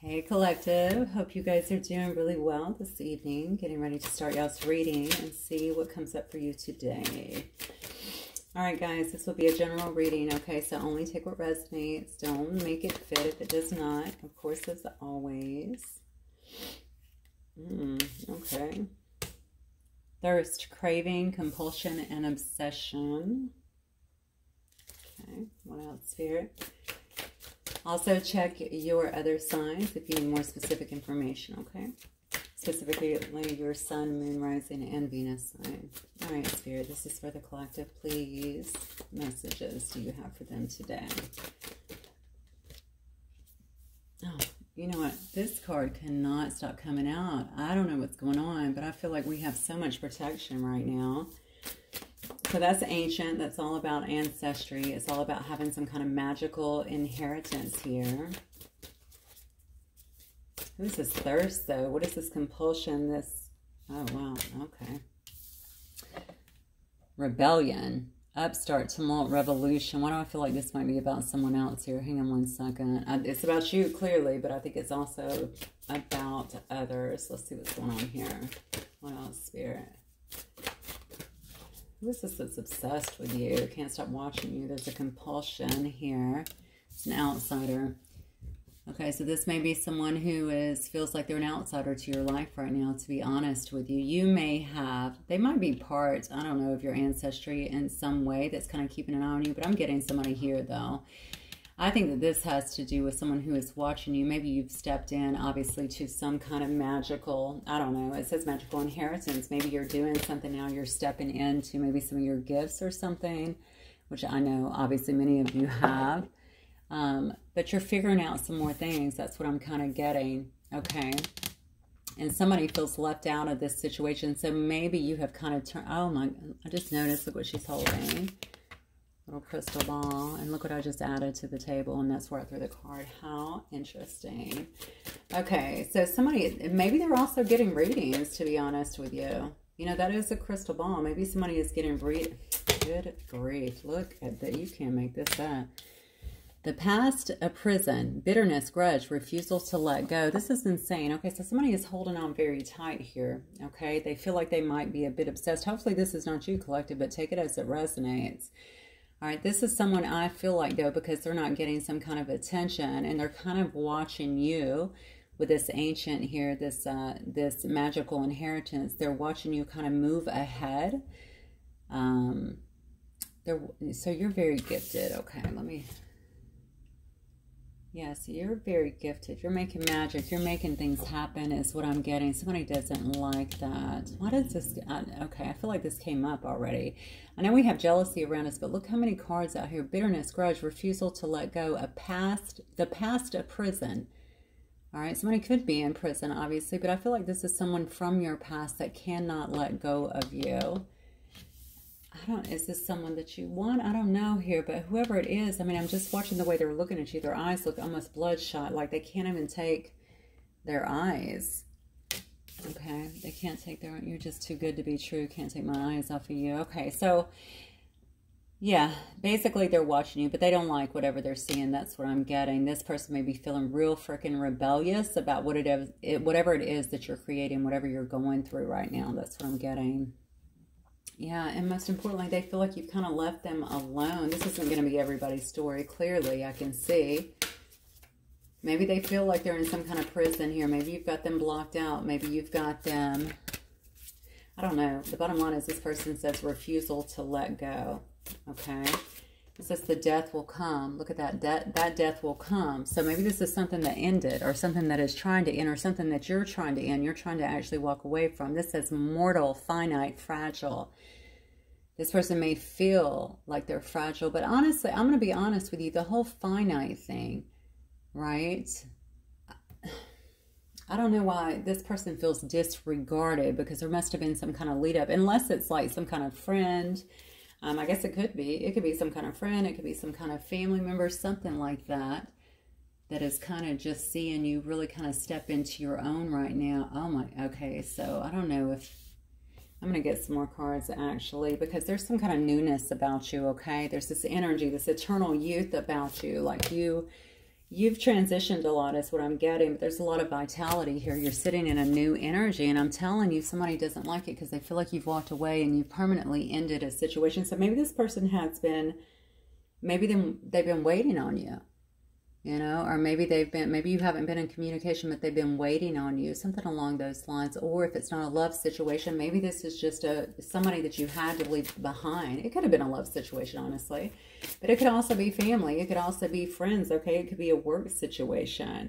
Hey collective, hope you guys are doing really well this evening. Getting ready to start y'all's reading and see what comes up for you today. All right guys, this will be a general reading, okay? So only take what resonates. Don't make it fit if it does not. Of course, as always. Okay. Thirst, craving, compulsion, and obsession. Okay, what else, Spirit? Also check your other signs if you need more specific information, okay? Specifically your sun, moon, rising, and Venus sign. All right, Spirit, this is for the collective. Please, messages do you have for them today? Oh, you know what? This card cannot stop coming out. I don't know what's going on, but I feel like we have so much protection right now. So that's ancient. That's all about ancestry. It's all about having some kind of magical inheritance here. Who is this thirst, though? What is this compulsion? This, oh, wow. Okay. Rebellion. Upstart, tumult, revolution. Why do I feel like this might be about someone else here? Hang on one second. It's about you, clearly, but I think it's also about others. Let's see what's going on here. What else, Spirit? Who is this that's obsessed with you? Can't stop watching you. There's a compulsion here. It's an outsider. Okay, so this may be someone who feels like they're an outsider to your life right now, to be honest with you. You may have, they might be part, I don't know, of your ancestry in some way that's kind of keeping an eye on you, but I'm getting somebody here, though. I think that this has to do with someone who is watching you. Maybe you've stepped in, obviously, to some kind of magical, I don't know, it says magical inheritance. Maybe you're doing something now. You're stepping into maybe some of your gifts or something, which I know, obviously, many of you have. But you're figuring out some more things. That's what I'm kind of getting, okay? And somebody feels left out of this situation. So maybe you have kind of turned, oh my, I just noticed, look what she's holding. Little crystal ball, and look what I just added to the table, and that's where I threw the card. How interesting. Okay, so somebody, maybe they're also getting readings, to be honest with you. You know, that is a crystal ball. Maybe somebody is getting read. Good grief, look at that. You can't make this up. The past, a prison, bitterness, grudge, refusal to let go. This is insane. Okay, so somebody is holding on very tight here, okay? They feel like they might be a bit obsessed. Hopefully this is not you, collective, but take it as it resonates. All right, this is someone I feel like, though, because they're not getting some kind of attention, and they're kind of watching you with this ancient here, this magical inheritance. They're watching you kind of move ahead. So you're very gifted. Okay, let me... Yes, you're very gifted. You're making magic. You're making things happen is what I'm getting. Somebody doesn't like that. What is this? Okay, I feel like this came up already. I know we have jealousy around us, but look how many cards out here. Bitterness, grudge, refusal to let go, the past, a prison. All right, somebody could be in prison, obviously, but I feel like this is someone from your past that cannot let go of you. Is this someone that you want? I don't know here, but whoever it is, I mean, I'm just watching the way they're looking at you. Their eyes look almost bloodshot, like they can't even take their eyes. Okay, they can't take their, you're just too good to be true. Can't take my eyes off of you. Okay, so, yeah, basically they're watching you, but they don't like whatever they're seeing. That's what I'm getting. This person may be feeling real freaking rebellious about whatever it is that you're creating, whatever you're going through right now. That's what I'm getting. Yeah, and most importantly, they feel like you've kind of left them alone. This isn't going to be everybody's story, clearly, I can see. Maybe they feel like they're in some kind of prison here. Maybe you've got them blocked out. Maybe you've got them, I don't know. The bottom line is this person says refusal to let go, okay? It says the death will come. Look at that, that death will come. So maybe this is something that ended or something that is trying to end or something that you're trying to end. You're trying to actually walk away from. This says mortal, finite, fragile. This person may feel like they're fragile, but honestly, I'm going to be honest with you, the whole finite thing, right? I don't know why this person feels disregarded, because there must have been some kind of lead up, unless it's like some kind of friend. I guess it could be. It could be some kind of friend. It could be some kind of family member, something like that, that is kind of just seeing you really kind of step into your own right now. Oh my, okay, so I don't know if, I'm going to get some more cards actually, because there's some kind of newness about you, okay? There's this energy, this eternal youth about you, like you You've transitioned a lot is what I'm getting, but there's a lot of vitality here. You're sitting in a new energy, and I'm telling you, somebody doesn't like it because they feel like you've walked away and you've permanently ended a situation. So maybe this person has been, maybe they've been waiting on you, you know, or maybe maybe you haven't been in communication, but they've been waiting on you, something along those lines. Or if it's not a love situation, maybe this is just somebody that you had to leave behind. It could have been a love situation, honestly, but it could also be family. It could also be friends, okay? It could be a work situation.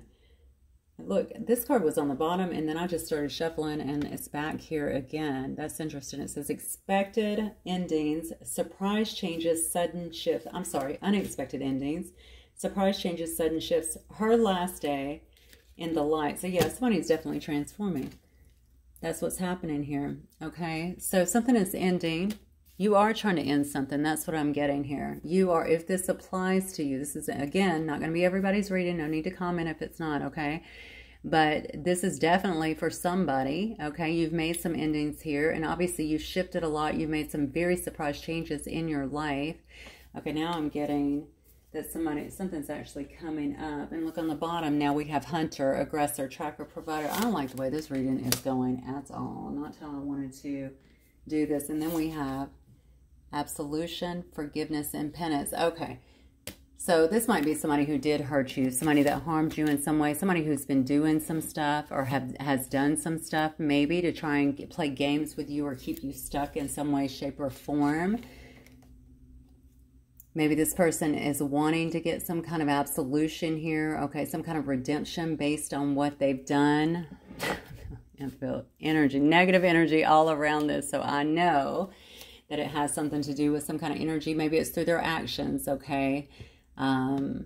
Look, this card was on the bottom, and then I just started shuffling, and it's back here again. That's interesting. It says expected endings, surprise changes, sudden shifts. I'm sorry, unexpected endings. Surprise changes, sudden shifts. Her last day in the light. So yeah, somebody's definitely transforming. That's what's happening here. Okay, so something is ending. You are trying to end something. That's what I'm getting here. You are, if this applies to you, this is, again, not going to be everybody's reading. No need to comment if it's not, okay? But this is definitely for somebody, okay? You've made some endings here, and obviously you've shifted a lot. You've made some very surprise changes in your life. Okay, now I'm getting that something's actually coming up. And look on the bottom, now we have hunter, aggressor, tracker, provider. I don't like the way this reading is going at all. Not how I wanted to do this. And then we have absolution, forgiveness, and penance. Okay, so this might be somebody who did hurt you, somebody that harmed you in some way, somebody who's been doing some stuff or has done some stuff maybe to try and play games with you or keep you stuck in some way, shape, or form. Maybe this person is wanting to get some kind of absolution here. Okay, some kind of redemption based on what they've done. I feel energy, negative energy all around this. So I know that it has something to do with some kind of energy. Maybe it's through their actions, okay? Or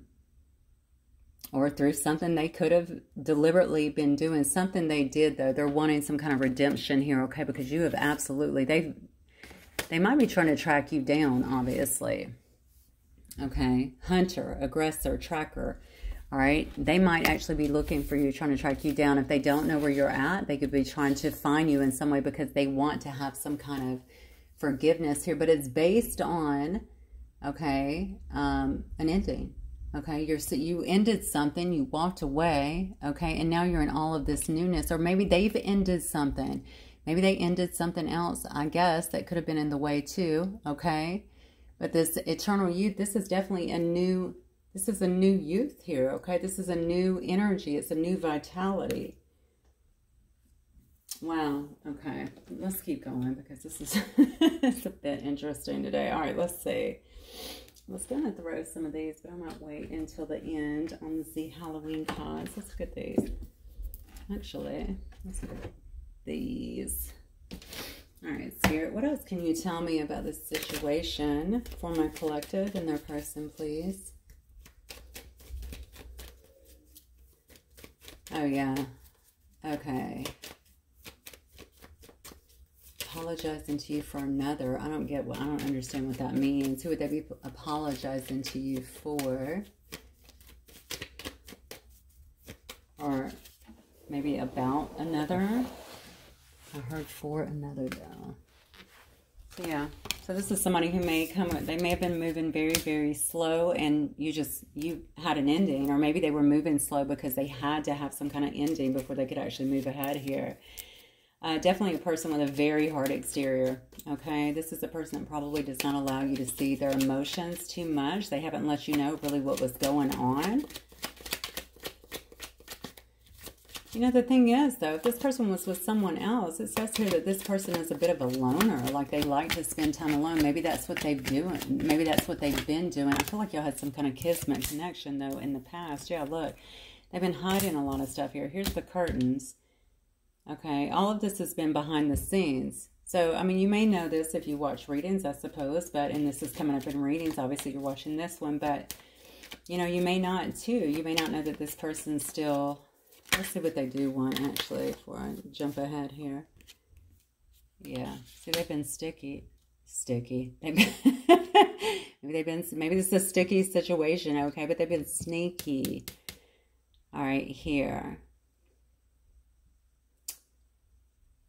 through something they could have deliberately been doing. Something they did, though. They're wanting some kind of redemption here, okay? Because you have absolutely, they might be trying to track you down, obviously. Okay, hunter, aggressor, tracker. All right, they might actually be looking for you, trying to track you down. If they don't know where you're at, they could be trying to find you in some way because they want to have some kind of forgiveness here. But it's based on, okay, an ending. Okay, you ended something, you walked away, okay, and now you're in all of this newness. Or maybe they've ended something. Maybe they ended something else, I guess, that could have been in the way too, okay? But this eternal youth, this is definitely a new youth here, okay? This is a new energy. It's a new vitality. Wow, okay. Let's keep going because this is it's a bit interesting today. All right, let's see. I was going to throw some of these, but I might wait until the end on the Halloween cards. Let's look at these. Actually, let's look at these. All right, Spirit, what else can you tell me about this situation for my collective and their person, please? Oh, yeah. Okay. Apologizing to you for another. I don't understand what that means. Who would they be apologizing to you for? Or maybe about another? I heard for another though. So yeah, so this is somebody who may they may have been moving very, very slow, and you had an ending, or maybe they were moving slow because they had to have some kind of ending before they could actually move ahead here. Definitely a person with a very hard exterior, okay? This is a person that probably does not allow you to see their emotions too much. They haven't let you know really what was going on. You know, the thing is, though, if this person was with someone else, it says here that this person is a bit of a loner. Like, they like to spend time alone. Maybe that's what they've doing. Maybe that's what they've been doing. I feel like y'all had some kind of kismet connection, though, in the past. Yeah, look. They've been hiding a lot of stuff here. Here's the curtains. Okay, all of this has been behind the scenes. So, I mean, you may know this if you watch readings, I suppose. And this is coming up in readings. Obviously, you're watching this one. But, you know, you may not, too. You may not know that this person's still... Let's see what they do want, actually, before I jump ahead here. Yeah. See, they've been sticky. Maybe this is a sticky situation, okay? But they've been sneaky. All right, here.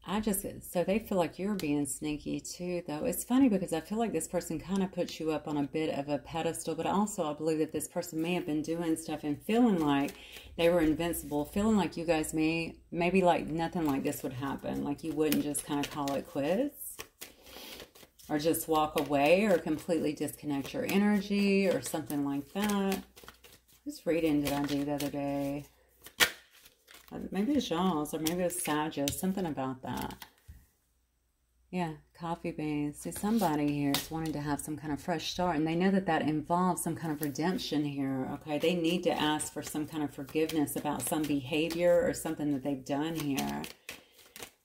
So they feel like you're being sneaky too, though. It's funny because I feel like this person kind of puts you up on a bit of a pedestal, but also I believe that this person may have been doing stuff and feeling like they were invincible, feeling like you guys maybe like nothing like this would happen, like you wouldn't just kind of call it quits or just walk away or completely disconnect your energy or something like that. Whose reading did I do the other day? Maybe it's y'all's, or maybe it's Sagittarius, something about that. Yeah, coffee beans. See, somebody here is wanting to have some kind of fresh start, and they know that that involves some kind of redemption here, okay? They need to ask for some kind of forgiveness about some behavior or something that they've done here.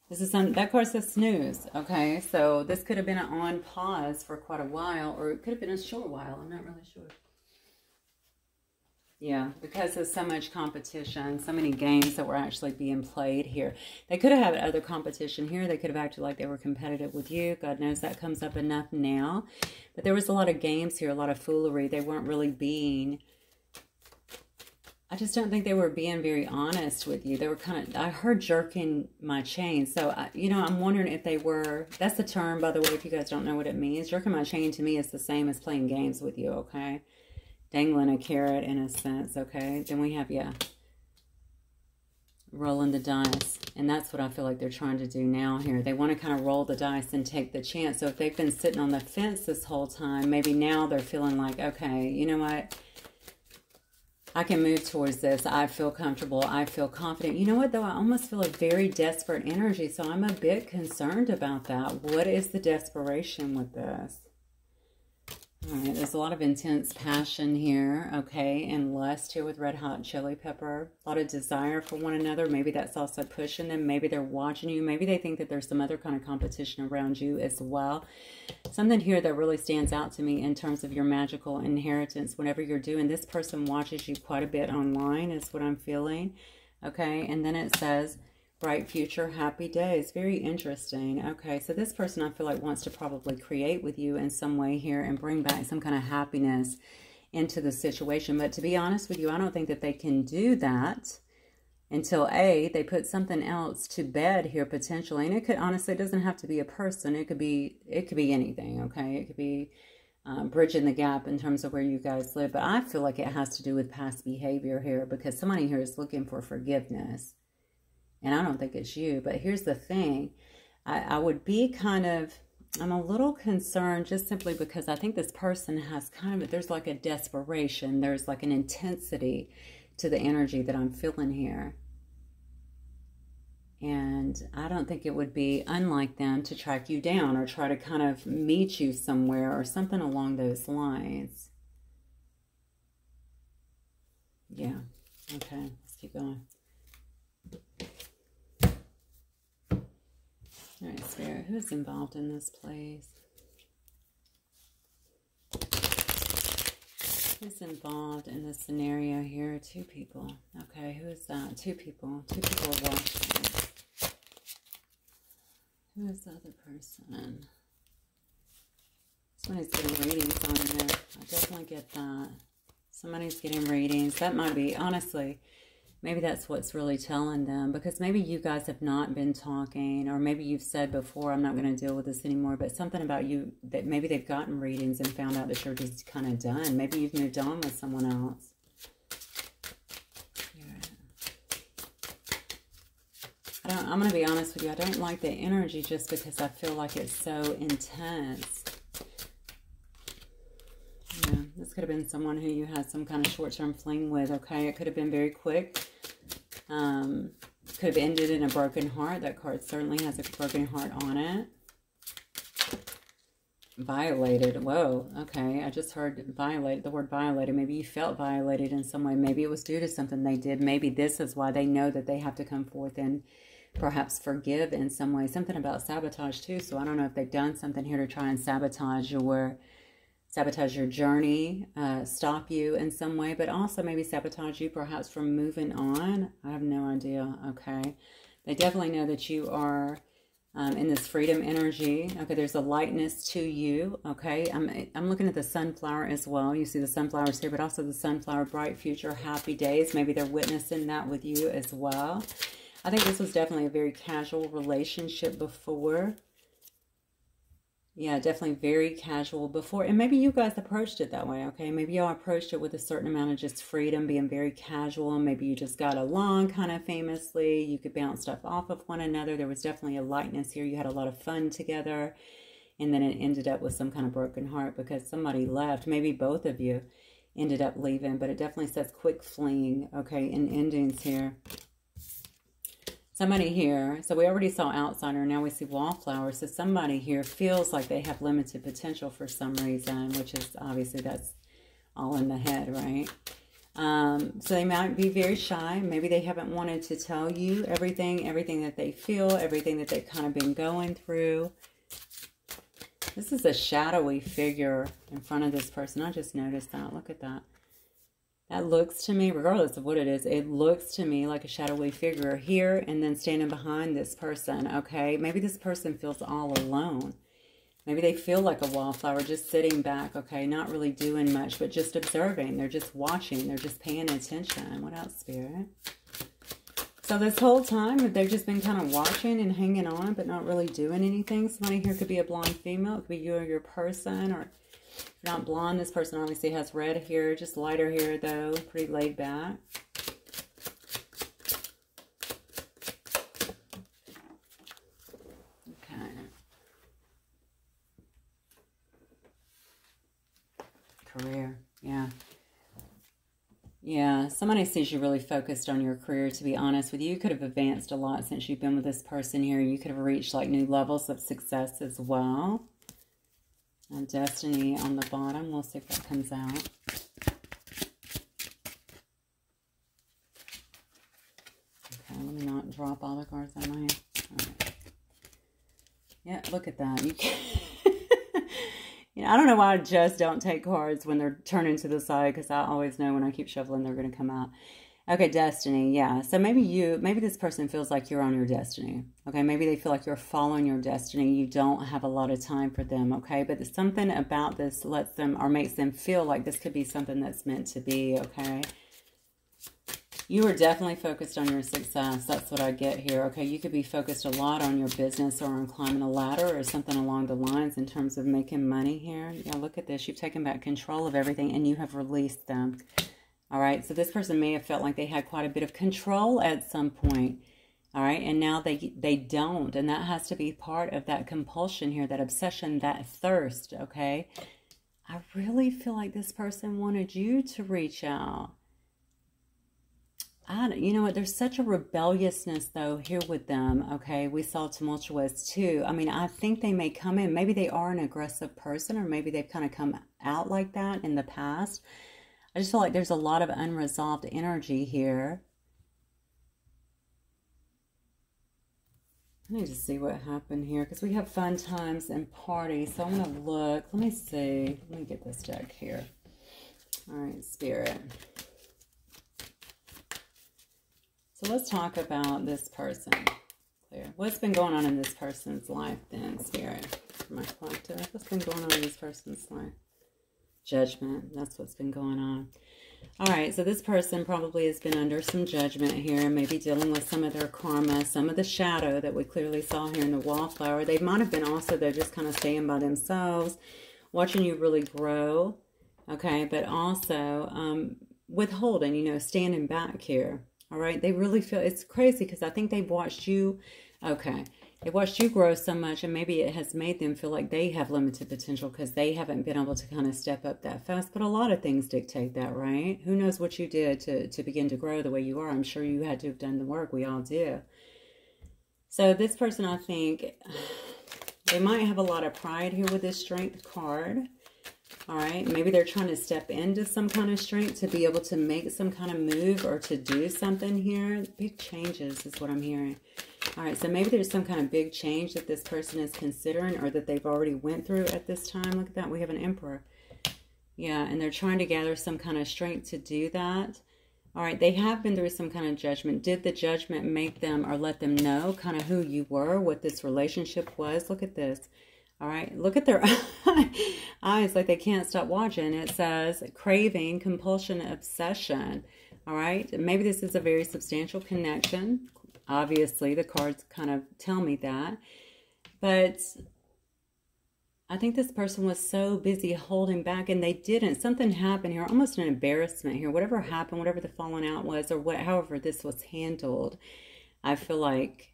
This is that card says snooze, okay? So this could have been on pause for quite a while, or it could have been a short while. I'm not really sure. Yeah, because there's so much competition, so many games that were actually being played here. They could have had other competition here. They could have acted like they were competitive with you. God knows that comes up enough now. But there was a lot of games here, a lot of foolery. They weren't really being... I just don't think they were being very honest with you. They were kind of... I heard jerking my chain. So, you know, I'm wondering if they were... That's the term, by the way, if you guys don't know what it means. Jerking my chain to me is the same as playing games with you, okay? Dangling a carrot in a sense, okay? Then we have, yeah, rolling the dice. And that's what I feel like they're trying to do now here. They want to kind of roll the dice and take the chance. So if they've been sitting on the fence this whole time, maybe now they're feeling like, okay, you know what? I can move towards this. I feel comfortable. I feel confident. You know what, though? I almost feel a very desperate energy. So I'm a bit concerned about that. What is the desperation with this? All right, there's a lot of intense passion here, okay, and lust here with red hot chili pepper. A lot of desire for one another. Maybe that's also pushing them. Maybe they're watching you. Maybe they think that there's some other kind of competition around you as well. Something here that really stands out to me in terms of your magical inheritance. Whenever you're doing, this person watches you quite a bit online is what I'm feeling, okay, and then it says... bright future, happy days. Very interesting. Okay, so this person I feel like wants to probably create with you in some way here and bring back some kind of happiness into the situation. But to be honest with you, I don't think that they can do that until A, they put something else to bed here potentially. And it could, honestly, it doesn't have to be a person. It could be anything, okay? It could be bridging the gap in terms of where you guys live. But I feel like it has to do with past behavior here because somebody here is looking for forgiveness. And I don't think it's you. But here's the thing. I would be kind of, I'm a little concerned just simply because I think this person has kind of, there's like a desperation. There's like an intensity to the energy that I'm feeling here. And I don't think it would be unlike them to track you down or try to kind of meet you somewhere or something along those lines. Yeah. Okay. Let's keep going. All right, Spirit, who's involved in this, please? Who's involved in this scenario here? Two people. Okay, who is that? Two people. Two people are watching. Who is the other person? Somebody's getting readings on there. I definitely get that. Somebody's getting readings. That might be, honestly... Maybe that's what's really telling them, because maybe you guys have not been talking, or maybe you've said before, I'm not going to deal with this anymore, but something about you, that maybe they've gotten readings and found out that you're just kind of done. Maybe you've moved on with someone else. Yeah. I'm going to be honest with you, I don't like the energy just because I feel like it's so intense. Yeah, this could have been someone who you had some kind of short-term fling with, okay? It could have been very quick. Could have ended in a broken heart. That card certainly has a broken heart on it. Violated. Whoa, okay. I just heard violated, the word violated. Maybe you felt violated in some way. Maybe it was due to something they did. Maybe this is why they know that they have to come forth and perhaps forgive in some way. Something about sabotage too. So I don't know if they've done something here to try and sabotage your journey, stop you in some way, but also maybe sabotage you perhaps from moving on. I have no idea. Okay. They definitely know that you are in this freedom energy. Okay, there's a lightness to you. Okay, I'm looking at the sunflower as well. You see the sunflowers here, but also the sunflower, bright future, happy days. Maybe they're witnessing that with you as well. I think this was definitely a very casual relationship before. Yeah, definitely very casual before. And maybe you guys approached it that way, okay? Maybe y'all approached it with a certain amount of just freedom, being very casual. Maybe you just got along kind of famously. You could bounce stuff off of one another. There was definitely a lightness here. You had a lot of fun together. And then it ended up with some kind of broken heart because somebody left. Maybe both of you ended up leaving. But it definitely says quick fling, okay, and endings here. Somebody here, so we already saw outsider, now we see wallflower. So somebody here feels like they have limited potential for some reason, which is obviously that's all in the head, right? So they might be very shy. Maybe they haven't wanted to tell you everything that they feel, everything that they've kind of been going through. This is a shadowy figure in front of this person. I just noticed that. Look at that. That looks to me, regardless of what it is, it looks to me like a shadowy figure here and then standing behind this person, okay? Maybe this person feels all alone. Maybe they feel like a wallflower just sitting back, okay? Not really doing much, but just observing. They're just watching. They're just paying attention. What else, Spirit? So this whole time, they've just been kind of watching and hanging on, but not really doing anything. Somebody here could be a blonde female. It could be you or your person, or if you're not blonde, this person obviously has red hair, just lighter hair though, pretty laid back. Okay. Career, yeah. Yeah, somebody sees you really focused on your career, to be honest with you. You could have advanced a lot since you've been with this person here. You could have reached like new levels of success as well. And destiny on the bottom. We'll see if that comes out. Okay, let me not drop all the cards on my hand. All right. Yeah, look at that. You can you know, I don't know why I just don't take cards when they're turning to the side, because I always know when I keep shuffling they're going to come out. Okay, destiny, yeah. So maybe this person feels like you're on your destiny. Okay, maybe they feel like you're following your destiny. You don't have a lot of time for them, okay? But there's something about this lets them or makes them feel like this could be something that's meant to be, okay? You are definitely focused on your success. That's what I get here, okay? You could be focused a lot on your business or on climbing a ladder or something along the lines in terms of making money here. Yeah, look at this. You've taken back control of everything and you have released them. All right, so this person may have felt like they had quite a bit of control at some point. All right, and now they don't. And that has to be part of that compulsion here, that obsession, that thirst, okay? I really feel like this person wanted you to reach out. You know what, there's such a rebelliousness, though, here with them, okay? We saw tumultuous, too. I mean, I think they may come in. Maybe they are an aggressive person, or maybe they've kind of come out like that in the past. I just feel like there's a lot of unresolved energy here. I need to see what happened here, because we have fun times and parties. So I'm going to look. Let me see. Let me get this deck here. All right, Spirit. So let's talk about this person. Clear. What's been going on in this person's life then, Spirit? For my collective. What's been going on in this person's life? Judgment. That's what's been going on. All right, so this person probably has been under some judgment here, maybe dealing with some of their karma, some of the shadow that we clearly saw here in the wallflower. They might have been also, they're just kind of staying by themselves, watching you really grow, okay, but also withholding, you know, standing back here, all right? They really feel, it's crazy because I think they've watched you, okay, they watched you grow so much, and maybe it has made them feel like they have limited potential because they haven't been able to kind of step up that fast. But a lot of things dictate that, right? Who knows what you did to begin to grow the way you are? I'm sure you had to have done the work. We all do. So this person, I think, they might have a lot of pride here with this strength card. All right, maybe they're trying to step into some kind of strength to be able to make some kind of move or to do something here. Big changes is what I'm hearing. All right, so maybe there's some kind of big change that this person is considering or that they've already went through at this time. Look at that. We have an Emperor. Yeah, and they're trying to gather some kind of strength to do that. All right, they have been through some kind of judgment. Did the judgment make them or let them know kind of who you were, what this relationship was? Look at this. All right, look at their eyes like they can't stop watching. It says craving, compulsion, obsession. All right, maybe this is a very substantial connection. Obviously, the cards kind of tell me that. But I think this person was so busy holding back, and they didn't. Something happened here, almost an embarrassment here. Whatever happened, whatever the falling out was, or however this was handled, I feel like,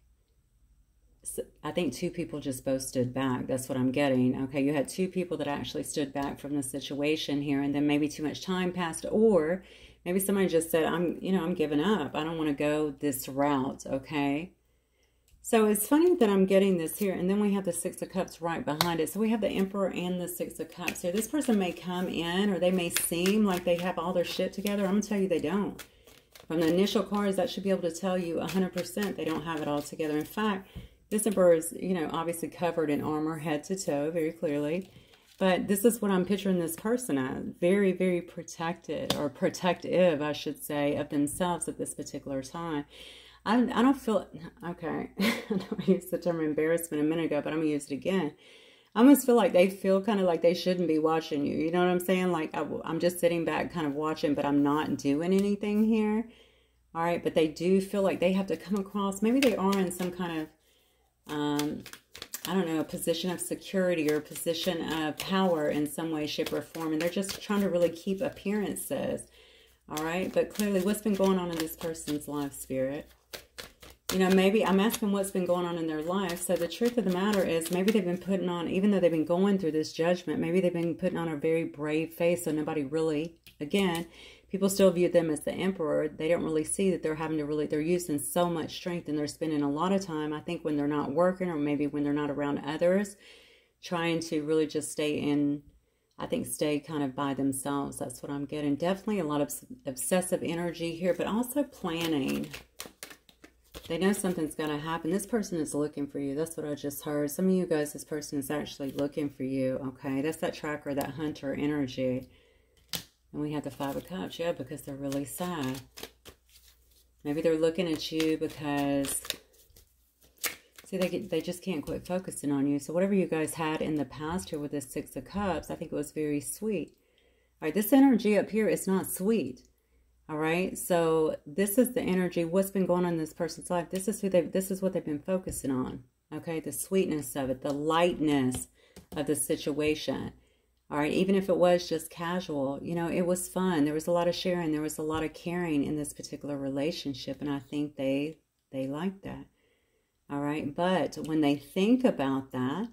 I think two people just both stood back. That's what I'm getting. Okay, you had two people that actually stood back from the situation here, and then maybe too much time passed, or maybe somebody just said, I'm giving up. I don't want to go this route, okay? So it's funny that I'm getting this here, and then we have the Six of Cups right behind it. So we have the Emperor and the Six of Cups here. This person may come in, or they may seem like they have all their shit together. I'm going to tell you they don't. From the initial cards, that should be able to tell you 100% they don't have it all together. In fact, this Emperor is, obviously covered in armor head to toe, very clearly. But this is what I'm picturing this person as. Very, very protected, or protective, I should say, of themselves at this particular time. I don't feel, okay, I know I used the term embarrassment a minute ago, but I'm going to use it again. I almost feel like they feel kind of like they shouldn't be watching you. You know what I'm saying? Like I'm just sitting back kind of watching, but I'm not doing anything here. All right, but they do feel like they have to come across, maybe they are in some kind of, I don't know, a position of security or a position of power in some way, shape, or form. And they're just trying to really keep appearances. All right, but clearly what's been going on in this person's life, Spirit? Maybe I'm asking what's been going on in their life. So the truth of the matter is maybe they've been putting on, even though they've been going through this judgment, maybe they've been putting on a very brave face. So nobody really, again, people still view them as the Emperor. They don't really see that they're having to really, they're using so much strength, and they're spending a lot of time, I think, when they're not working, or maybe when they're not around others, trying to really just stay kind of by themselves. That's what I'm getting. Definitely a lot of obsessive energy here, but also planning. They know something's going to happen. This person is looking for you. That's what I just heard. Some of you guys, this person is actually looking for you. Okay, that's that tracker, that hunter energy. And we have the Five of Cups. Yeah, because they're really sad. Maybe they're looking at you because, see, they just can't quit focusing on you. So whatever you guys had in the past here with this Six of Cups, I think it was very sweet. All right, this energy up here is not sweet. All right, so this is the energy, what's been going on in this person's life. This is what they've been focusing on. Okay, the sweetness of it, the lightness of the situation. All right, even if it was just casual, it was fun. There was a lot of sharing. There was a lot of caring in this particular relationship, and I think they like that. All right, but when they think about that,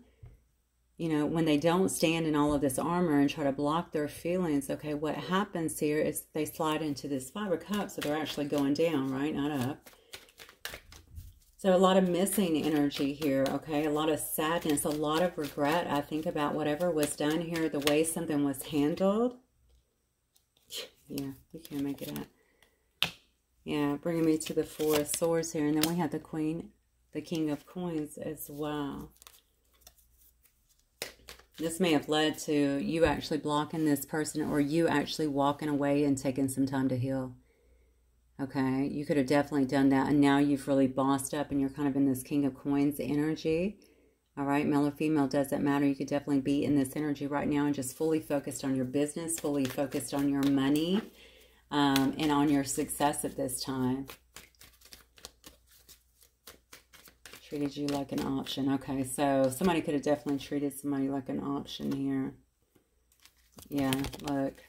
when they don't stand in all of this armor and try to block their feelings, okay, what happens here is they slide into this Five of Cups, so they're actually going down, right, not up. So a lot of missing energy here, okay, a lot of sadness, a lot of regret, I think, about whatever was done here, the way something was handled. Yeah, you can't make it up. Yeah, bringing me to the Four of Swords here, and then we have the Queen, the King of Coins as well. This may have led to you actually blocking this person, or you actually walking away and taking some time to heal. Okay, you could have definitely done that, and now you've really bossed up and you're kind of in this King of Coins energy. All right, male or female, doesn't matter. You could definitely be in this energy right now and just fully focused on your business, fully focused on your money, and on your success at this time. Treated you like an option. Okay, so somebody could have definitely treated somebody like an option here. Yeah, look.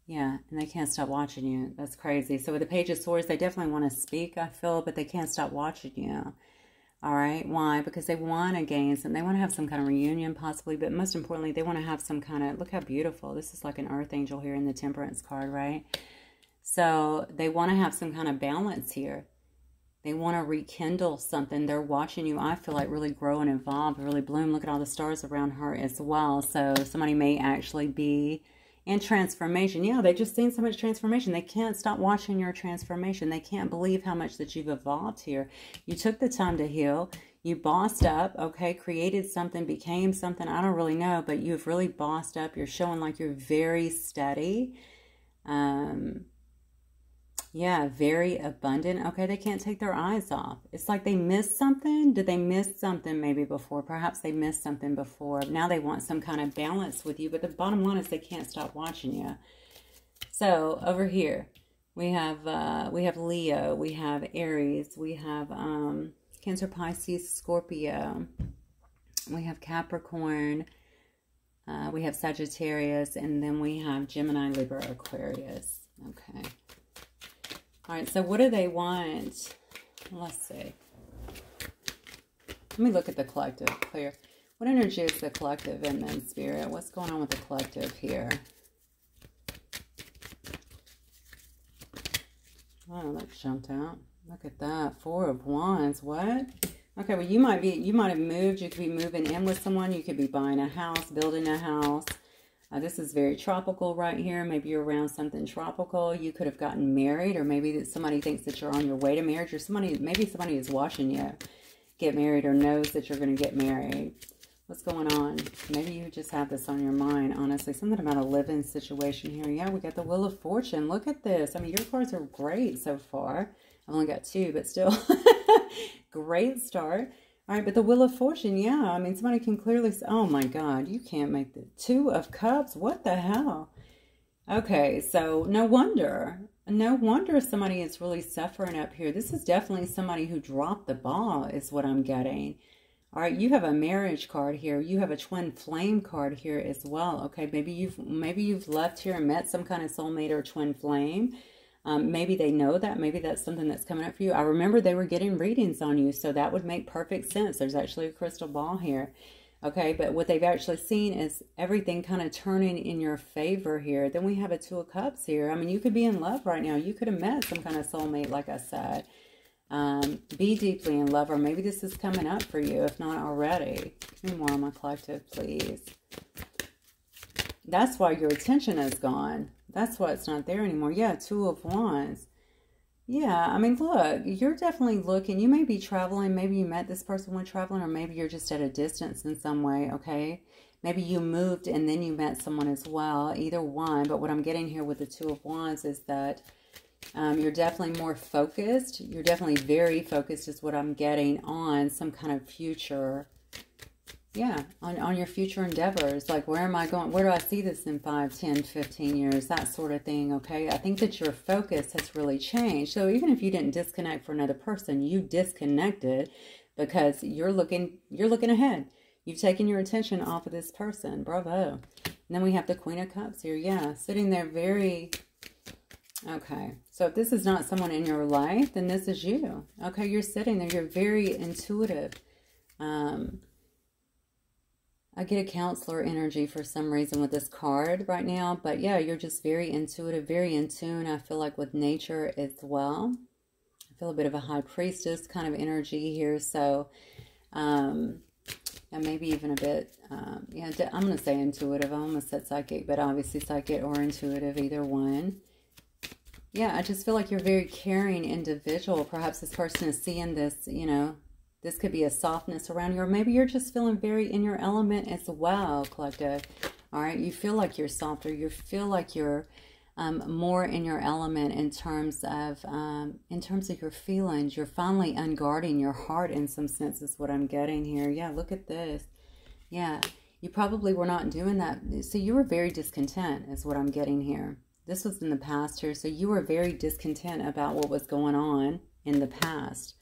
Yeah, and they can't stop watching you. That's crazy. So with the Page of Swords, they definitely want to speak, I feel, but they can't stop watching you. All right, why? Because they want to gain some, they want to have some kind of reunion possibly, but most importantly, they want to have some kind of, look how beautiful. This is like an Earth Angel here in the Temperance card, right? So they want to have some kind of balance here. They want to rekindle something. They're watching you, I feel like, really grow and evolve, really bloom. Look at all the stars around her as well. So somebody may actually be in transformation. Yeah, they've just seen so much transformation. They can't stop watching your transformation. They can't believe how much that you've evolved here. You took the time to heal. You bossed up, okay, created something, became something. I don't really know, but you've really bossed up. You're showing like you're very steady. Yeah, very abundant. Okay, they can't take their eyes off. It's like they missed something. Did they miss something maybe before? Perhaps they missed something before. Now they want some kind of balance with you. But the bottom line is they can't stop watching you. So over here, We have Leo, we have Aries, we have Cancer, Pisces, Scorpio, we have Capricorn, we have Sagittarius, and then we have Gemini, Libra, Aquarius. Okay. All right, so what do they want? Let's see. Let me look at the collective. Clear. What energy is the collective in then, Spirit? What's going on with the collective here? Oh, that jumped out. Look at that. 4 of Wands. What? Okay, well, you might have moved. You could be moving in with someone. You could be buying a house, building a house. This is very tropical right here. Maybe you're around something tropical. You could have gotten married, or maybe that somebody thinks that you're on your way to marriage, or maybe somebody is watching you get married or knows that you're going to get married. What's going on? Maybe you just have this on your mind, honestly. Something about a living situation here. Yeah, we got the Wheel of Fortune. Look at this. I mean, your cards are great so far. I've only got 2, but still. Great start. All right, but the Wheel of Fortune, yeah. I mean, somebody can clearly say, oh my God, you can't make the 2 of Cups. What the hell? Okay, so no wonder. No wonder somebody is really suffering up here. This is definitely somebody who dropped the ball is what I'm getting. All right, you have a marriage card here. You have a twin flame card here as well. Okay, maybe you've left here and met some kind of soulmate or twin flame. Maybe they know that. Maybe that's something that's coming up for you. I remember they were getting readings on you, so that would make perfect sense. There's actually a crystal ball here. Okay, but what they've actually seen is everything kind of turning in your favor here. Then we have a 2 of Cups here. I mean, you could be in love right now. You could have met some kind of soulmate, like I said. Be deeply in love, or maybe this is coming up for you, if not already. Give me more on my collective, please. That's why your attention is gone. That's why it's not there anymore. Yeah, 2 of Wands. Yeah, I mean, look, you're definitely looking. You may be traveling. Maybe you met this person when traveling, or maybe you're just at a distance in some way, okay? Maybe you moved and then you met someone as well. Either one. But what I'm getting here with the 2 of Wands is that you're definitely more focused. You're definitely very focused is what I'm getting on some kind of future. Yeah, on your future endeavors. Like, where am I going? Where do I see this in 5, 10, 15 years? That sort of thing, okay? I think that your focus has really changed. So even if you didn't disconnect for another person, you disconnected because you're looking ahead. You've taken your attention off of this person. Bravo. And then we have the Queen of Cups here. Yeah, sitting there very... Okay, so if this is not someone in your life, then this is you. Okay, you're sitting there. You're very intuitive. I get a counselor energy for some reason with this card right now. But yeah, you're just very intuitive, very in tune, I feel like, with nature as well. I feel a bit of a high priestess kind of energy here. So, and maybe even a bit, yeah, I'm going to say intuitive. I almost said psychic, but obviously psychic or intuitive, either one. Yeah, I just feel like you're a very caring individual. Perhaps this person is seeing this, you know, this could be a softness around you, or maybe you're just feeling very in your element as well, collective. All right, you feel like you're softer. You feel like you're more in your element in terms of your feelings. You're finally unguarding your heart in some sense is what I'm getting here. Yeah, look at this. Yeah, you probably were not doing that. So you were very discontent is what I'm getting here. This was in the past here. So you were very discontent about what was going on in the past.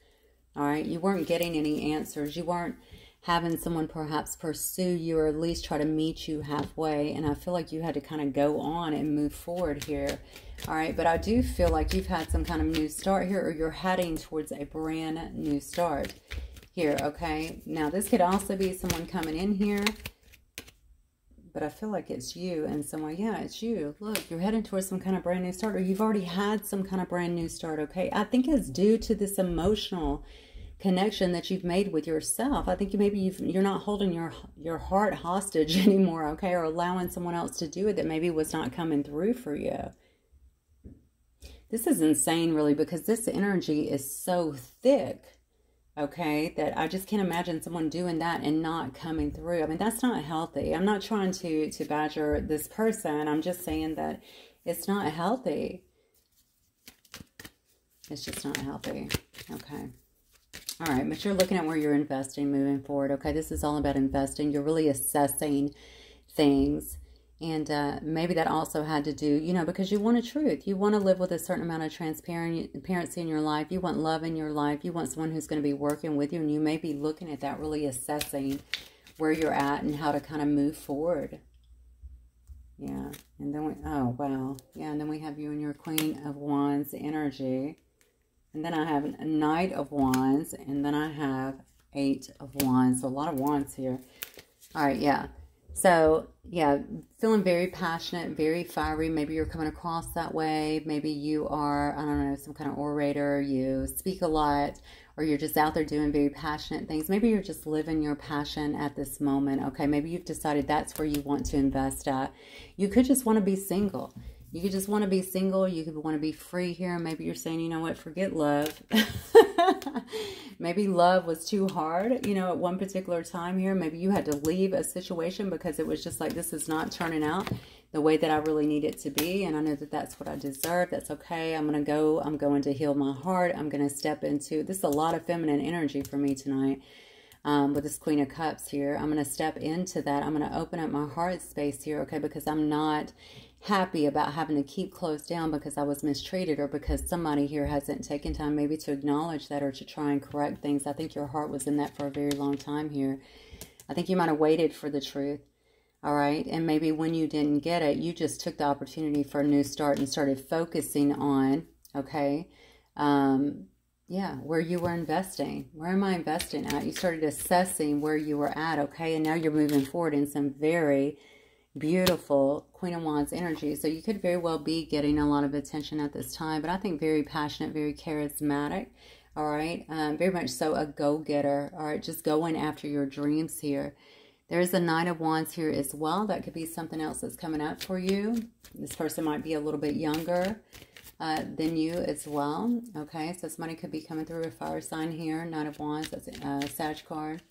All right, you weren't getting any answers. You weren't having someone perhaps pursue you or at least try to meet you halfway. And I feel like you had to kind of go on and move forward here. All right, but I do feel like you've had some kind of new start here, or you're heading towards a brand new start here, okay? Now, this could also be someone coming in here, but I feel like it's you in some way. Yeah, it's you. Look, you're heading towards some kind of brand new start, or you've already had some kind of brand new start, okay? I think it's due to this emotional connection that you've made with yourself. I think you're not holding your heart hostage anymore, okay? Or allowing someone else to do it that maybe was not coming through for you. This is insane, really, because this energy is so thick, okay, that I just can't imagine someone doing that and not coming through. I mean, that's not healthy. I'm not trying to badger this person. I'm just saying that it's not healthy. It's just not healthy. Okay. All right, but you're looking at where you're investing moving forward. Okay, this is all about investing. You're really assessing things And maybe that also had to do, you know, because you want a truth. You want to live with a certain amount of transparency in your life. You want love in your life. You want someone who's going to be working with you. And you may be looking at that, really assessing where you're at and how to kind of move forward. Yeah. And then oh, wow. Yeah. And then we have you and your Queen of Wands energy. And then I have a Knight of Wands. And then I have 8 of Wands. So a lot of wands here. All right. Yeah. So, yeah, feeling very passionate, very fiery. Maybe you're coming across that way. Maybe you are, I don't know, some kind of orator. You speak a lot, or you're just out there doing very passionate things. Maybe you're just living your passion at this moment. Okay, maybe you've decided that's where you want to invest at. You could just want to be single. You could just want to be single. You could want to be free here. Maybe you're saying, you know what, forget love. Maybe love was too hard, you know, at one particular time here. Maybe you had to leave a situation because it was just like, this is not turning out the way that I really need it to be. And I know that that's what I deserve. That's okay. I'm going to heal my heart. I'm going to step into, this is a lot of feminine energy for me tonight. With this Queen of Cups here, I'm going to step into that. I'm going to open up my heart space here, okay, because I'm not happy about having to keep closed down because I was mistreated, or because somebody here hasn't taken time maybe to acknowledge that or to try and correct things. I think your heart was in that for a very long time here. I think you might have waited for the truth, all right? And maybe when you didn't get it, you just took the opportunity for a new start and started focusing on, okay, yeah, where you were investing. Where am I investing at? You started assessing where you were at, okay? And now you're moving forward in some very beautiful Queen of Wands energy. So you could very well be getting a lot of attention at this time, but I think very passionate, very charismatic, all right? Very much so a go-getter, all right? Just going after your dreams here. There's a Knight of Wands here as well. That could be something else that's coming up for you. This person might be a little bit younger than you as well, okay? So somebody could be coming through a fire sign here. Knight of Wands, that's a Sag card.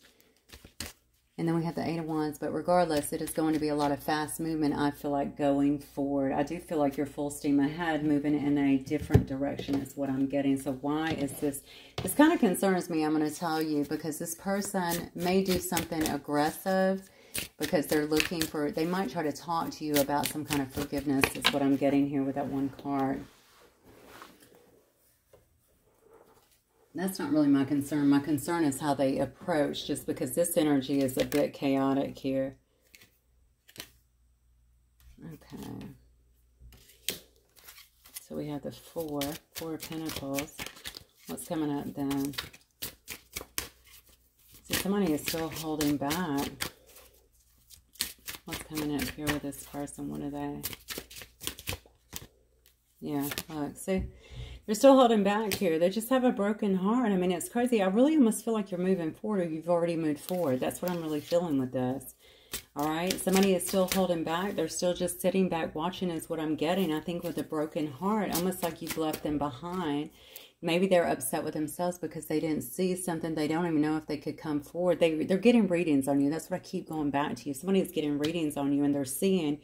And then we have the 8 of Wands, but regardless, it is going to be a lot of fast movement, I feel like, going forward. I do feel like you're full steam ahead, moving in a different direction is what I'm getting. So why is this? This kind of concerns me, I'm going to tell you, because this person may do something aggressive because they're looking for, they might try to talk to you about some kind of forgiveness is what I'm getting here with that one card. That's not really my concern. My concern is how they approach, just because this energy is a bit chaotic here. Okay. So we have the Four of Pentacles. What's coming up then? See, somebody is still holding back. What's coming up here with this person? What are they? Yeah, look, see? They're still holding back here. They just have a broken heart. I mean, it's crazy. I really almost feel like you're moving forward, or you've already moved forward. That's what I'm really feeling with this. All right? Somebody is still holding back. They're still just sitting back watching is what I'm getting. I think with a broken heart, almost like you've left them behind. Maybe they're upset with themselves because they didn't see something. They don't even know if they could come forward. They're getting readings on you. That's what I keep going back to you. Somebody is getting readings on you, and they're seeing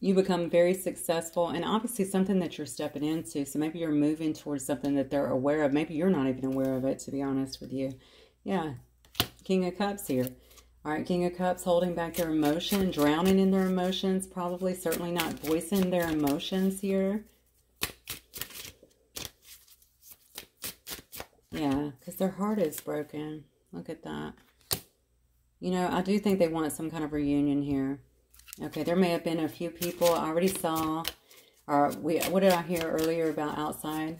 you become very successful, and obviously something that you're stepping into. So maybe you're moving towards something that they're aware of. Maybe you're not even aware of it, to be honest with you. Yeah, King of Cups here. All right, King of Cups, holding back their emotion, drowning in their emotions, probably, certainly not voicing their emotions here. Yeah, because their heart is broken. Look at that. You know, I do think they want some kind of reunion here. Okay, there may have been a few people I already saw, or what did I hear earlier about outside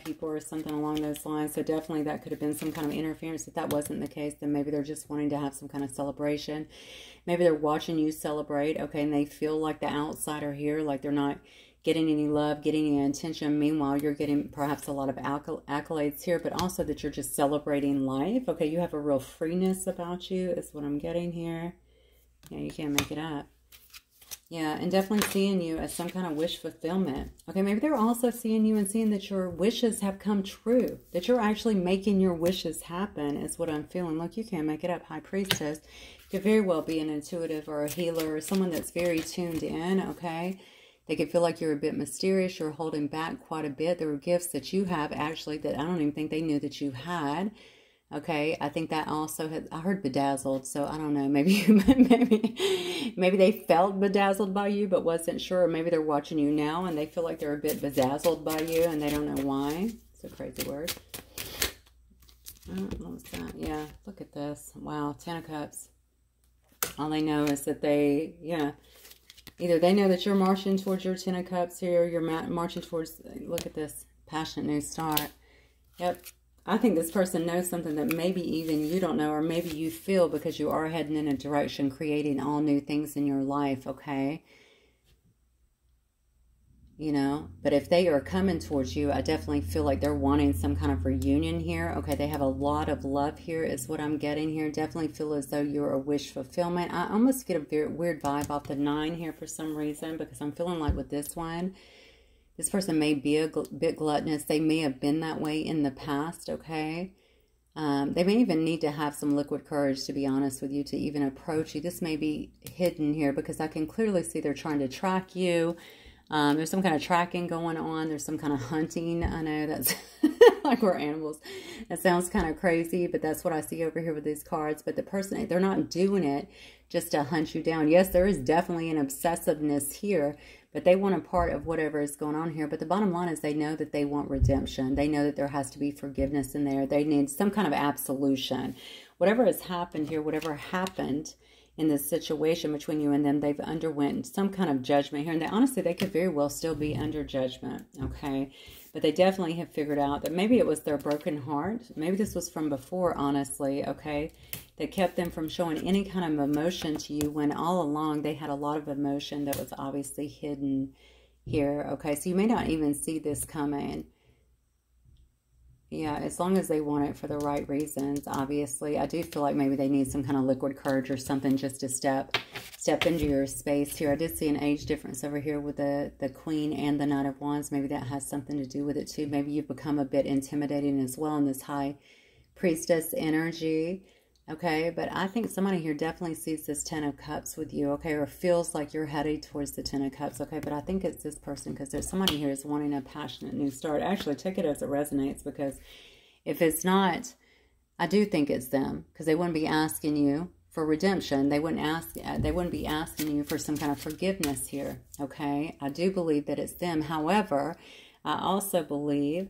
people or something along those lines? So definitely that could have been some kind of interference. If that wasn't the case, then maybe they're just wanting to have some kind of celebration. Maybe they're watching you celebrate, okay, and they feel like the outsider here, like they're not getting any love, getting any attention. Meanwhile, you're getting perhaps a lot of accolades here, but also that you're just celebrating life. Okay, you have a real freeness about you is what I'm getting here. Yeah, you can't make it up. Yeah, and definitely seeing you as some kind of wish fulfillment. Okay, maybe they're also seeing you and seeing that your wishes have come true. That you're actually making your wishes happen is what I'm feeling. Look, you can't make it up. High Priestess could very well be an intuitive or a healer or someone that's very tuned in, okay? They could feel like you're a bit mysterious. You're holding back quite a bit. There were gifts that you have actually that I don't even think they knew that you had. Okay, I think that also had, I heard bedazzled, so I don't know, maybe maybe they felt bedazzled by you but wasn't sure, or maybe they're watching you now and they feel like they're a bit bedazzled by you and they don't know why. It's a crazy word. What was that? Yeah, look at this. Wow, 10 of Cups. All they know is that they, yeah, either they know that you're marching towards your 10 of Cups here, you're marching towards, look at this, passionate new start. Yep. I think this person knows something that maybe even you don't know, or maybe you feel, because you are heading in a direction, creating all new things in your life, okay? You know, but if they are coming towards you, I definitely feel like they're wanting some kind of reunion here. Okay, they have a lot of love here is what I'm getting here. Definitely feel as though you're a wish fulfillment. I almost get a very weird vibe off the 9 here for some reason, because I'm feeling like with this one, this person may be a bit gluttonous. They may have been that way in the past, okay? They may even need to have some liquid courage, to be honest with you, to even approach you. This may be hidden here because I can clearly see they're trying to track you. There's some kind of tracking going on. There's some kind of hunting. I know that's like we're animals. That sounds kind of crazy, but that's what I see over here with these cards. But the person, they're not doing it just to hunt you down. Yes, there is definitely an obsessiveness here, but they want a part of whatever is going on here. But the bottom line is they know that they want redemption. They know that there has to be forgiveness in there. They need some kind of absolution. Whatever has happened here, whatever happened in this situation between you and them, they've underwent some kind of judgment here. And they, honestly, they could very well still be under judgment, okay? But they definitely have figured out that maybe it was their broken heart. Maybe this was from before, honestly, okay? That kept them from showing any kind of emotion to you when all along they had a lot of emotion that was obviously hidden here, okay? So you may not even see this coming. Yeah, as long as they want it for the right reasons, obviously. I do feel like maybe they need some kind of liquid courage or something just to step into your space here. I did see an age difference over here with the Queen and the Knight of Wands. Maybe that has something to do with it too. Maybe you've become a bit intimidating as well in this High Priestess energy. Okay, but I think somebody here definitely sees this 10 of Cups with you, okay, or feels like you're headed towards the 10 of Cups, okay, but I think it's this person because there's somebody here is wanting a passionate new start. Actually, take it as it resonates, because if it's not, I do think it's them, because they wouldn't be asking you for redemption. They wouldn't be asking you for some kind of forgiveness here, okay? I do believe that it's them. However, I also believe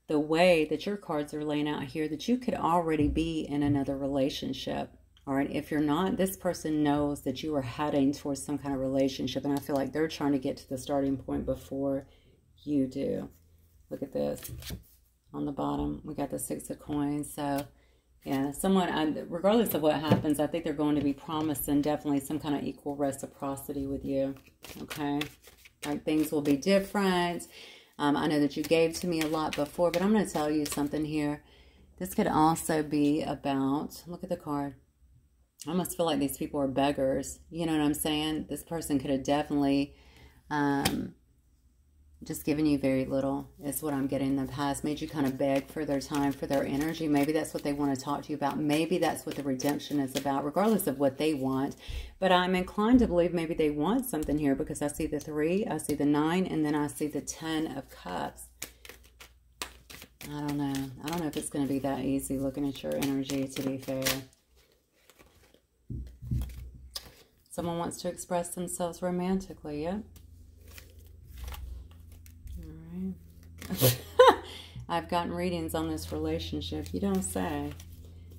the way that your cards are laying out here, that you could already be in another relationship. All right, if you're not, this person knows that you are heading towards some kind of relationship, and I feel like they're trying to get to the starting point before you do. Look at this. On the bottom, we got the 6 of Coins. So, yeah, someone, regardless of what happens, I think they're going to be promising definitely some kind of equal reciprocity with you, okay? Like, things will be different. I know that you gave to me a lot before, but I'm going to tell you something here. This could also be about, look at the card. I almost feel like these people are beggars. You know what I'm saying? This person could have definitely just given you very little, is what I'm getting in the past. Made you kind of beg for their time, for their energy. Maybe that's what they want to talk to you about. Maybe that's what the redemption is about, regardless of what they want. But I'm inclined to believe maybe they want something here, because I see the 3, I see the 9, and then I see the 10 of Cups. I don't know. I don't know if it's going to be that easy looking at your energy, to be fair. Someone wants to express themselves romantically, yep. I've gotten readings on this relationship. You don't say.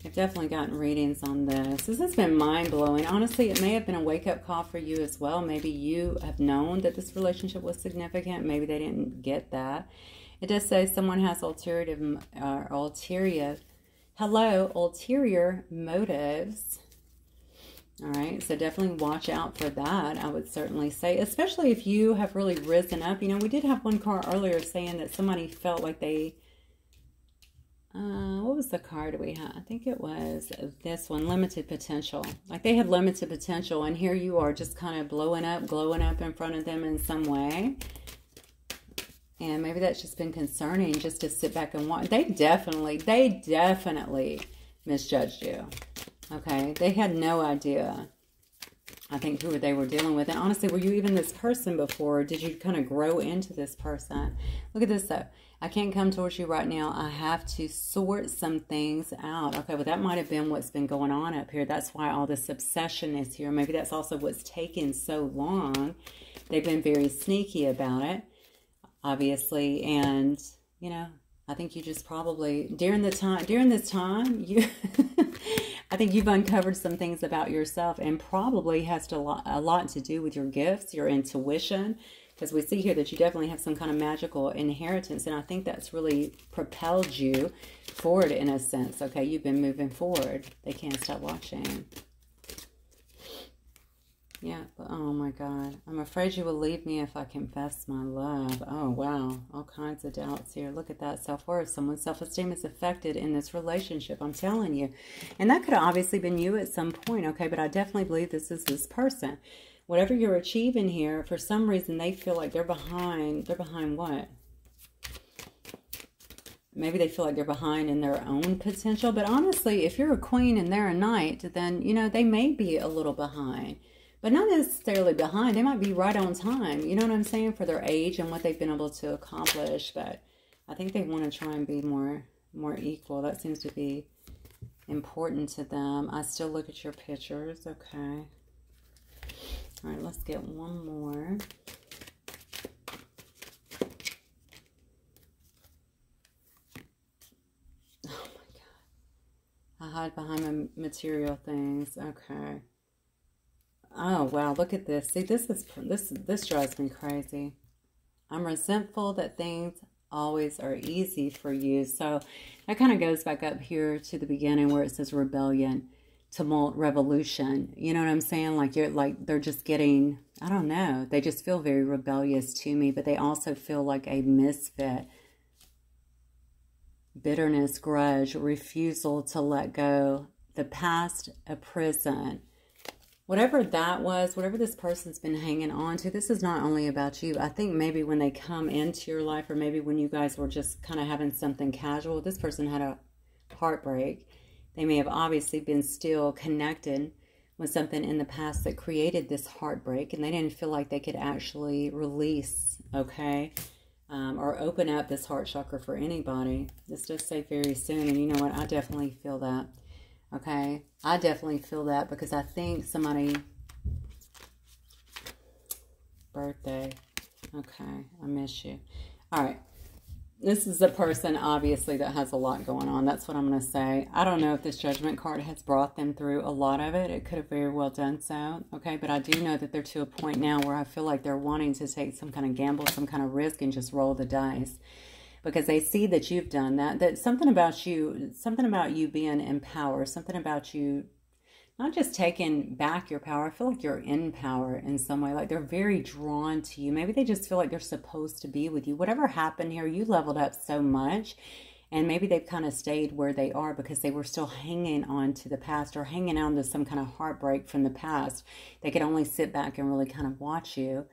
I've definitely gotten readings on this. This has been mind-blowing. Honestly, it may have been a wake-up call for you as well. Maybe you have known that this relationship was significant. Maybe they didn't get that. It does say someone has ulterior motives. All right, so definitely watch out for that, I would certainly say, especially if you have really risen up. You know, we did have one card earlier saying that somebody felt like they, what was the card we had? I think it was this one, limited potential. Like they had limited potential, and here you are just kind of blowing up, glowing up in front of them in some way. And maybe that's just been concerning, just to sit back and watch. They definitely misjudged you. Okay, they had no idea I think who they were dealing with. And honestly, were you even this person before? Or did you kind of grow into this person? Look at this though. I can't come towards you right now. I have to sort some things out. Okay, well that might have been what's been going on up here. That's why all this obsession is here. Maybe that's also what's taken so long. They've been very sneaky about it, obviously. And, you know, I think you just probably, during this time, you... I think you've uncovered some things about yourself, and probably has a lot to do with your gifts, your intuition, because we see here that you definitely have some kind of magical inheritance, and I think that's really propelled you forward in a sense. Okay, you've been moving forward. They can't stop watching. Yeah, but oh my God. I'm afraid you will leave me if I confess my love. Oh, wow. All kinds of doubts here. Look at that. Self-worth. Someone's self-esteem is affected in this relationship. I'm telling you. And that could have obviously been you at some point, okay? But I definitely believe this is this person. Whatever you're achieving here, for some reason, they feel like they're behind. They're behind what? Maybe they feel like they're behind in their own potential. But honestly, if you're a queen and they're a knight, then, you know, they may be a little behind. But not necessarily behind. They might be right on time. You know what I'm saying? For their age and what they've been able to accomplish. But I think they want to try and be more equal. That seems to be important to them. I still look at your pictures. Okay. All right, let's get one more. Oh my God. I hide behind my material things. Okay. Oh, wow, look at this. See, this drives me crazy. I'm resentful that things always are easy for you. So that kind of goes back up here to the beginning where it says rebellion, tumult, revolution. You know what I'm saying? Like they're just getting, I don't know. They just feel very rebellious to me, but they also feel like a misfit. Bitterness, grudge, refusal to let go, the past, a prison. Whatever that was, whatever this person's been hanging on to, this is not only about you. I think maybe when they come into your life, or maybe when you guys were just kind of having something casual, this person had a heartbreak. They may have obviously been still connected with something in the past that created this heartbreak, and they didn't feel like they could actually release, okay, or open up this heart chakra for anybody. This does say very soon, and you know what? I definitely feel that. Okay, I definitely feel that because I think somebody, birthday, okay, I miss you. All right, this is a person obviously that has a lot going on. That's what I'm going to say. I don't know if this Judgment card has brought them through a lot of it. It could have very well done so, okay, but I do know that they're to a point now where I feel like they're wanting to take some kind of gamble, some kind of risk, and just roll the dice. Because they see that you've done that, that something about you being in power, something about you not just taking back your power. I feel like you're in power in some way, like they're very drawn to you. Maybe they just feel like they're supposed to be with you. Whatever happened here, you leveled up so much, and maybe they've kind of stayed where they are because they were still hanging on to the past, or hanging on to some kind of heartbreak from the past. They could only sit back and really kind of watch you,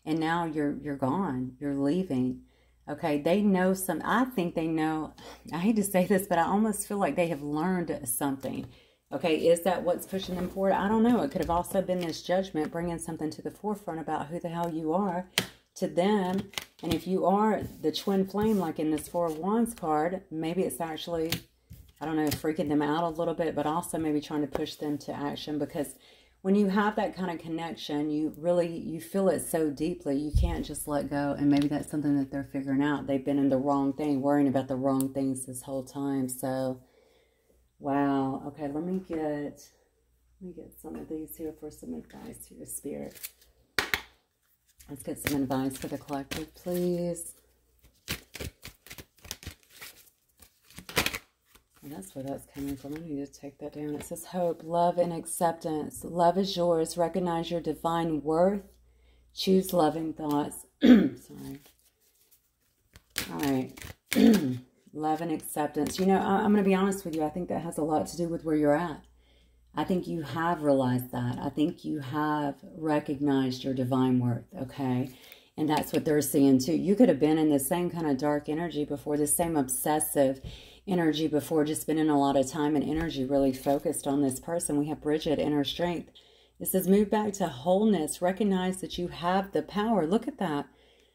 and now you're gone, you're leaving. Okay, they know I think they know, I hate to say this, but I almost feel like they have learned something. Okay, is that what's pushing them forward? I don't know. It could have also been this Judgment bringing something to the forefront about who the hell you are to them. And if you are the twin flame, like in this Four of Wands card, maybe it's actually, I don't know, freaking them out a little bit, but also maybe trying to push them to action, because when you have that kind of connection, you feel it so deeply, you can't just let go. And maybe that's something that they're figuring out. They've been in the wrong thing, worrying about the wrong things this whole time. So, wow. Okay, let me get some of these here for some advice here, Spirit. Let's get some advice for the collective, please. And that's where that's coming from. I need to take that down. It says hope, love, and acceptance. Love is yours. Recognize your divine worth. Choose loving thoughts. Sorry. All right. Love and acceptance. You know, I'm going to be honest with you. I think that has a lot to do with where you're at. I think you have realized that. I think you have recognized your divine worth, okay? And that's what they're seeing too. You could have been in the same kind of dark energy before, the same obsessive energy before, just spending a lot of time and energy really focused on this person. We have Bridget, inner strength, It says move back to wholeness. Recognize that you have the power. Look at that.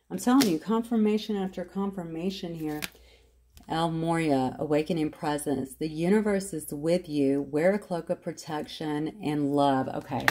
I'm telling you, confirmation after confirmation here. El Moria, awakening presence. The universe is with you. Wear a cloak of protection and love. Okay,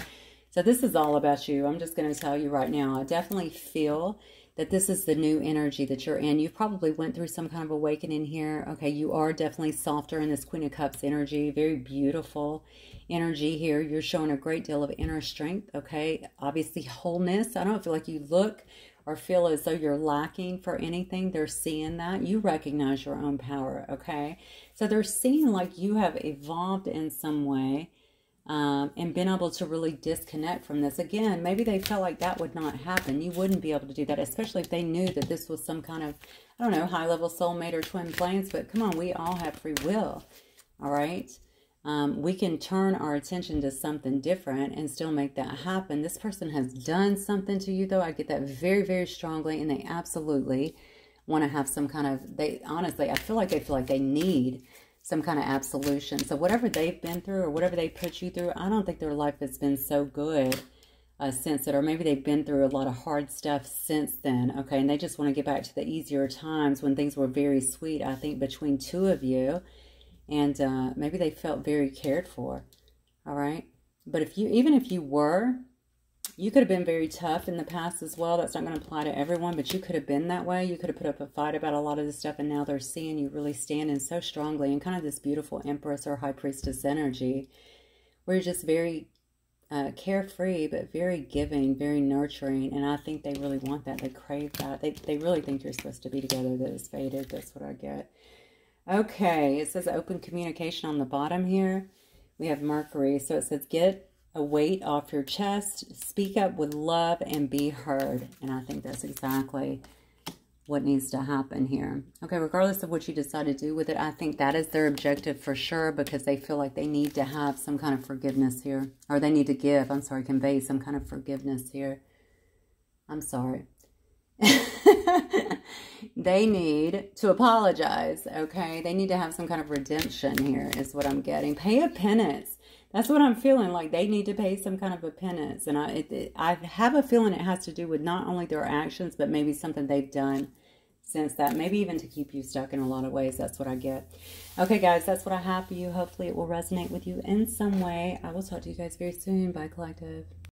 so this is all about you. I'm just going to tell you right now. I definitely feel that this is the new energy that you're in. You probably went through some kind of awakening here. Okay, you are definitely softer in this Queen of Cups energy. Very beautiful energy here. You're showing a great deal of inner strength. Okay, obviously wholeness. I don't feel like you look or feel as though you're lacking for anything. They're seeing that. You recognize your own power, okay? So they're seeing like you have evolved in some way and been able to really disconnect from this. Again, maybe they felt like that would not happen. You wouldn't be able to do that, especially if they knew that this was some kind of, I don't know, high-level soulmate or twin flames. But come on, we all have free will, all right? We can turn our attention to something different and still make that happen. This person has done something to you, though. I get that very, very strongly, and they absolutely want to have some kind of, honestly, I feel like they need some kind of absolution. So whatever they've been through or whatever they put you through, I don't think their life has been so good since it, or maybe they've been through a lot of hard stuff since then, okay, and they just want to get back to the easier times when things were very sweet, I think, between two of you. And maybe they felt very cared for, all right? But if you, even if you were, you could have been very tough in the past as well. That's not going to apply to everyone, but you could have been that way. You could have put up a fight about a lot of this stuff, and now they're seeing you really standing so strongly in kind of this beautiful Empress or High Priestess energy, where you're just very carefree, but very giving, very nurturing. And I think they really want that. They crave that. They really think you're supposed to be together. That is fated. That's what I get. Okay, it says open communication on the bottom here. We have Mercury. So it says get a weight off your chest, speak up with love, and be heard. And I think that's exactly what needs to happen here. Okay, regardless of what you decide to do with it, I think that is their objective for sure, because they feel like they need to have some kind of forgiveness here. Or they need to give, I'm sorry, convey some kind of forgiveness here. I'm sorry. They need to apologize, okay? They need to have some kind of redemption here is what I'm getting. Pay a penance. That's what I'm feeling like. They need to pay some kind of a penance. And I have a feeling it has to do with not only their actions, but maybe something they've done since that. Maybe even to keep you stuck in a lot of ways. That's what I get. Okay, guys, that's what I have for you. Hopefully it will resonate with you in some way. I will talk to you guys very soon. Bye, Collective.